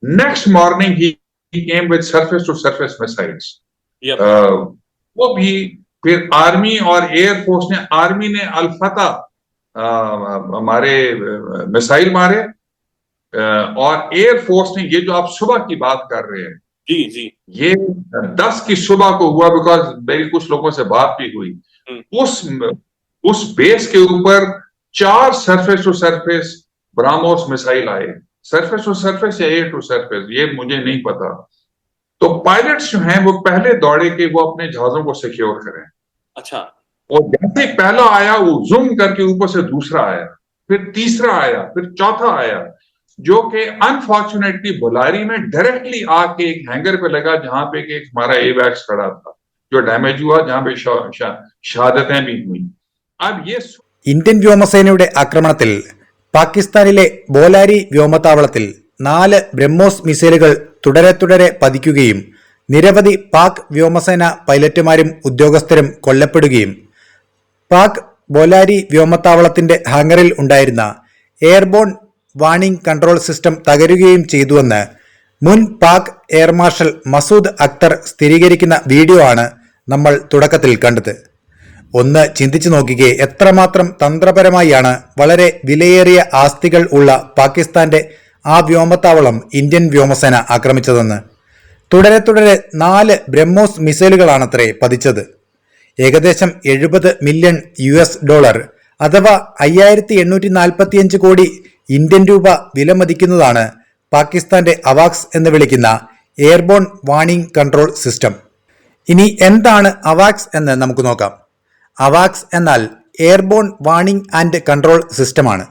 Next morning he came with surface to surface missiles. Yep. वो भी फिर army और एयरफोर्स ने, आर्मी ने अल-फतह हमारे मिसाइल मारे, और एयरफोर्स ने ये जो आप सुबह की बात कर रहे हैं जी जी, ये 10 की सुबह को हुआ, बिकॉज मेरी कुछ लोगों से बात भी हुई। उस बेस के ऊपर 4 surface to surface BrahMos missile आए, सरफेस टू सरफेस या एयर टू सरफेस ये मुझे नहीं पता। तो पायलट्स जो हैं वो पहले दौड़े कि वो अपने जहाजों को सिक्योर करें। अच्छा। और जैसे पहला आया वो जूम करके ऊपर से दूसरा आया, फिर तीसरा आया, फिर चौथा आया, जो कि अनफॉर्चुनेटली बुलारी में डायरेक्टली आके एक हैंगर पे लगा जहां पे एक हमारा एवैक्स खड़ा था, जो डैमेज हुआ, जहां पे शहादतें भी हुई। अब ये ഇന്ത്യൻ വ്യോമസേനയുടെ ആക്രമണത്തിൽ പാകിസ്ഥാനിലെ ബോലാരി വ്യോമതാവളത്തിൽ 4 ബ്രഹ്മോസ് മിസൈലുകൾ തുടരെ പതിക്കുകയും നിരവധി പാക് വ്യോമസേന പൈലറ്റുമാരും ഉദ്യോഗസ്ഥരും കൊല്ലപ്പെടുകയും പാക് ബോലാരി വ്യോമതാവളത്തിന്റെ ഹാങ്ങറിൽ ഉണ്ടായിരുന്ന എയർബോൺ വാണിംഗ് കൺട്രോൾ സിസ്റ്റം തകരുകയും ചെയ്തുവെന്ന് മുൻ പാക് എയർ മാർഷൽ മസൂദ് അക്തർ സ്ഥിരീകരിക്കുന്ന വീഡിയോ ആണ് നമ്മൾ തുടക്കത്തിൽ കണ്ടത്. ഒന്ന് ചിന്തിച്ചു നോക്കിക്കേ, എത്രമാത്രം തന്ത്രപരമായാണ് വളരെ വിലയേറിയ ആസ്തികൾ ഉള്ള പാകിസ്ഥാന്റെ ആ വ്യോമത്താവളം ഇന്ത്യൻ വ്യോമസേന ആക്രമിച്ചതെന്ന്. തുടരെ 4 ബ്രഹ്മോസ് മിസൈലുകളാണത്രേ പതിച്ചത്. ഏകദേശം $70 മില്യൺ അഥവാ 5845 കോടി ഇന്ത്യൻ രൂപ വിലമതിക്കുന്നതാണ് പാകിസ്ഥാന്റെ അവാക്സ് എന്ന് വിളിക്കുന്ന എയർബോൺ വാണിംഗ് കൺട്രോൾ സിസ്റ്റം. ഇനി എന്താണ് അവാക്സ് എന്ന് നമുക്ക് നോക്കാം. അവാക്സ് എന്നാൽ എയർബോൺ വാണിംഗ് ആൻഡ് കൺട്രോൾ സിസ്റ്റമാണ്.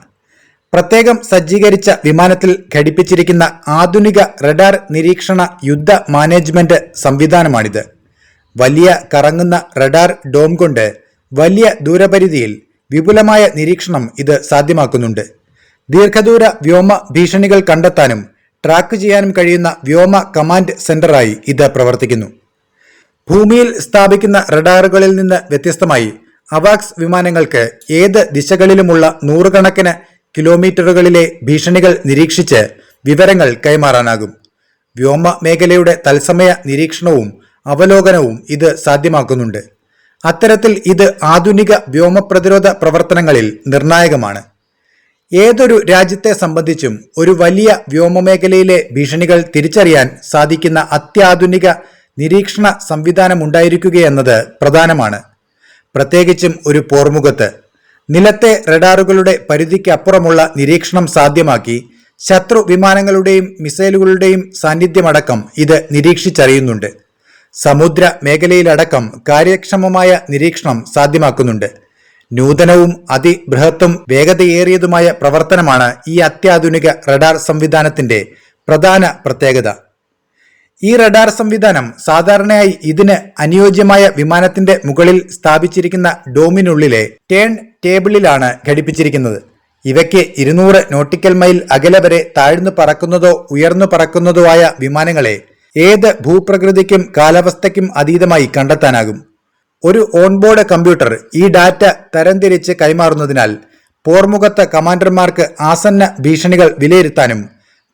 പ്രത്യേകം സജ്ജീകരിച്ച വിമാനത്തിൽ ഘടിപ്പിച്ചിരിക്കുന്ന ആധുനിക റഡാർ നിരീക്ഷണ യുദ്ധ മാനേജ്മെന്റ് സംവിധാനമാണിത്. വലിയ കറങ്ങുന്ന റഡാർ ഡോം കൊണ്ട് വലിയ ദൂരപരിധിയിൽ വിപുലമായ നിരീക്ഷണം ഇത് സാധ്യമാക്കുന്നുണ്ട്. ദീർഘദൂര വ്യോമ ഭീഷണികൾ കണ്ടെത്താനും ട്രാക്ക് ചെയ്യാനും കഴിയുന്ന വ്യോമ കമാൻഡ് സെന്ററായി ഇത് പ്രവർത്തിക്കുന്നു. ഭൂമിയിൽ സ്ഥാപിക്കുന്ന റഡാറുകളിൽ നിന്ന് വ്യത്യസ്തമായി അവാക്സ് വിമാനങ്ങൾക്ക് ഏത് ദിശകളിലുമുള്ള നൂറുകണക്കിന് കിലോമീറ്ററുകളിലെ ഭീഷണികൾ നിരീക്ഷിച്ച് വിവരങ്ങൾ കൈമാറാനാകും. വ്യോമ മേഖലയുടെ തത്സമയ നിരീക്ഷണവും അവലോകനവും ഇത് സാധ്യമാക്കുന്നുണ്ട്. അത്തരത്തിൽ ഇത് ആധുനിക വ്യോമ പ്രതിരോധ പ്രവർത്തനങ്ങളിൽ നിർണായകമാണ്. ഏതൊരു രാജ്യത്തെ സംബന്ധിച്ചും ഒരു വലിയ വ്യോമമേഖലയിലെ ഭീഷണികൾ തിരിച്ചറിയാൻ സാധിക്കുന്ന അത്യാധുനിക നിരീക്ഷണ സംവിധാനമുണ്ടായിരിക്കുകയെന്നത് പ്രധാനമാണ്. പ്രത്യേകിച്ചും ഒരു പോർമുഖത്ത് നിലത്തെ റഡാറുകളുടെ പരിധിക്കപ്പുറമുള്ള നിരീക്ഷണം സാധ്യമാക്കി ശത്രു വിമാനങ്ങളുടെയും മിസൈലുകളുടെയും സാന്നിധ്യമടക്കം ഇത് നിരീക്ഷിച്ചറിയുന്നുണ്ട്. സമുദ്ര മേഖലയിലടക്കം കാര്യക്ഷമമായ നിരീക്ഷണം സാധ്യമാക്കുന്നുണ്ട്. നൂതനവും അതിബൃഹത്തും വേഗതയേറിയതുമായ പ്രവർത്തനമാണ് ഈ അത്യാധുനിക റഡാർ സംവിധാനത്തിന്റെ പ്രധാന പ്രത്യേകത. ഈ റഡാർ സംവിധാനം സാധാരണയായി ഇതിന് അനുയോജ്യമായ വിമാനത്തിന്റെ മുകളിൽ സ്ഥാപിച്ചിരിക്കുന്ന ഡോമിനുള്ളിലെ ടേൺ ടേബിളിലാണ് ഘടിപ്പിച്ചിരിക്കുന്നത്. ഇവയ്ക്ക് 200 നോട്ടിക്കൽ മൈൽ അകലെ വരെ താഴ്ന്നു പറക്കുന്നതോ ഉയർന്നു പറക്കുന്നതോ ആയ വിമാനങ്ങളെ ഏത് ഭൂപ്രകൃതിക്കും കാലാവസ്ഥയ്ക്കും അതീതമായി കണ്ടെത്താനാകും. ഒരു ഓൺബോർഡ് കമ്പ്യൂട്ടർ ഈ ഡാറ്റ തരംതിരിച്ച് കൈമാറുന്നതിനാൽ പോർമുഖത്ത് കമാൻഡർമാർക്ക് ആസന്ന ഭീഷണികൾ വിലയിരുത്താനും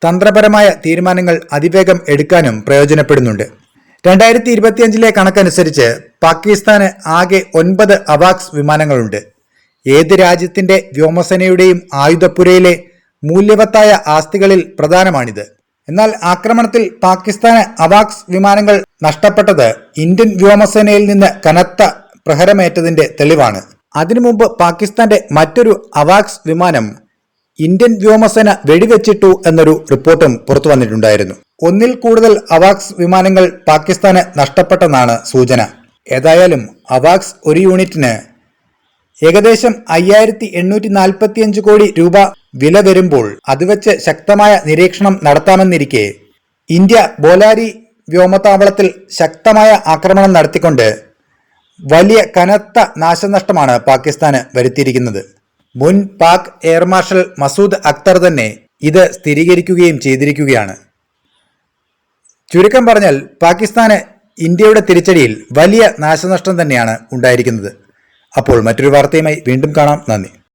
തന്ത്രപരമായ തീരുമാനങ്ങൾ അതിവേഗം എടുക്കാനും പ്രയോജനപ്പെടുന്നുണ്ട്. 2025 കണക്കനുസരിച്ച് പാകിസ്ഥാന് ആകെ 9 അവാക്സ് വിമാനങ്ങളുണ്ട്. ഏത് രാജ്യത്തിന്റെ വ്യോമസേനയുടെയും ആയുധപ്പുരയിലെ മൂല്യവത്തായ ആസ്തികളിൽ പ്രധാനമാണിത്. എന്നാൽ ആക്രമണത്തിൽ പാകിസ്ഥാന് അവാക്സ് വിമാനങ്ങൾ നഷ്ടപ്പെട്ടത് ഇന്ത്യൻ വ്യോമസേനയിൽ നിന്ന് കനത്ത പ്രഹരമേറ്റതിന്റെ തെളിവാണ്. അതിനു മുമ്പ് പാകിസ്ഥാന്റെ മറ്റൊരു അവാക്സ് വിമാനം ഇന്ത്യൻ വ്യോമസേന വെടിവെച്ചിട്ടു എന്നൊരു റിപ്പോർട്ടും പുറത്തു വന്നിട്ടുണ്ടായിരുന്നു. ഒന്നിൽ കൂടുതൽ അവാക്സ് വിമാനങ്ങൾ പാകിസ്ഥാന് നഷ്ടപ്പെട്ടെന്നാണ് സൂചന. ഏതായാലും അവാക്സ് ഒരു യൂണിറ്റിന് ഏകദേശം 5845 കോടി രൂപ വില വരുമ്പോൾ അത് വെച്ച് ശക്തമായ നിരീക്ഷണം നടത്താമെന്നിരിക്കെ ഇന്ത്യ ബോലാരി വ്യോമതാവളത്തിൽ ശക്തമായ ആക്രമണം നടത്തിക്കൊണ്ട് വലിയ കനത്ത നാശനഷ്ടമാണ് പാകിസ്ഥാന് വരുത്തിയിരിക്കുന്നത്. മുൻ പാക് എയർ മാർഷൽ മസൂദ് അക്തർ തന്നെ ഇത് സ്ഥിരീകരിക്കുകയും ചെയ്തിരിക്കുകയാണ്. ചുരുക്കം പറഞ്ഞാൽ പാകിസ്ഥാന് ഇന്ത്യയുടെ തിരിച്ചടിയിൽ വലിയ നാശനഷ്ടം തന്നെയാണ് ഉണ്ടായിരിക്കുന്നത്. അപ്പോൾ മറ്റൊരു വാർത്തയുമായി വീണ്ടും കാണാം. നന്ദി.